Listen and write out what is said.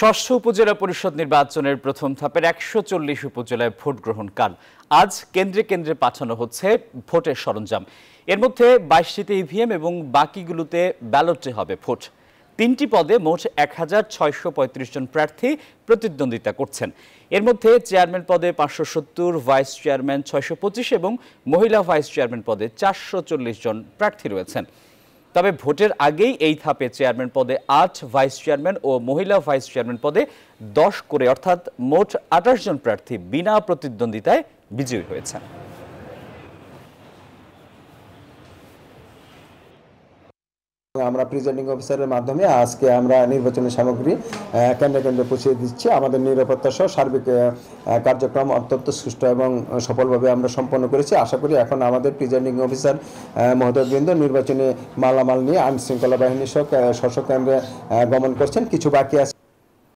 ষষ্ঠ উপজেলা পরিষদ নির্বাচনের প্রথম ধাপের ১৪০ উপজেলায় ভোট গ্রহণ কাল। আজ কেন্দ্রে কেন্দ্রে পাঠানো হচ্ছে ভোটের সরঞ্জাম। এর মধ্যে ২২টিতে ইভিএম এবং বাকিগুলোতে ব্যালটে হবে ভোট। ৩টি পদে মোট ১৬৩৫ জন প্রার্থী প্রতিদ্বন্দ্বিতা করছেন। এর মধ্যে চেয়ারম্যান পদে ৫৭০, ভাইস চেয়ারম্যান ৬২৫ এবং মহিলা ভাইস চেয়ারম্যান পদে ৪৪০ জন প্রার্থী রয়েছেন। তবে ভোটের আগেই এই ধাপে চেয়ারম্যান পদে ৮, ভাইস চেয়ারম্যান ও মহিলা ভাইস চেয়ারম্যান পদে ১০ করে অর্থাৎ মোট ২৮ জন প্রার্থী বিনা প্রতিদ্বন্দ্বিতায় বিজয়ী হয়েছেন। আমরা প্রিজাইডিং অফিসারের মাধ্যমে আজকে আমরা নির্বাচনের সামগ্রী কেন্দ্রে কেন্দ্রে পৌঁছে দিচ্ছি। আমাদের নিরাপত্তা সহ সার্বিক কার্যক্রম অত্যন্ত সুষ্ঠু এবং সফলভাবে আমরা সম্পন্ন করেছি। আশা করি এখন আমাদের প্রিজাইডিং অফিসার মহোদয়বৃন্দ নির্বাচনী মালামাল নিয়ে আইন শৃঙ্খলা বাহিনী সহ স্ব কেন্দ্রে গমন করছেন। কিছু বাকি আছে।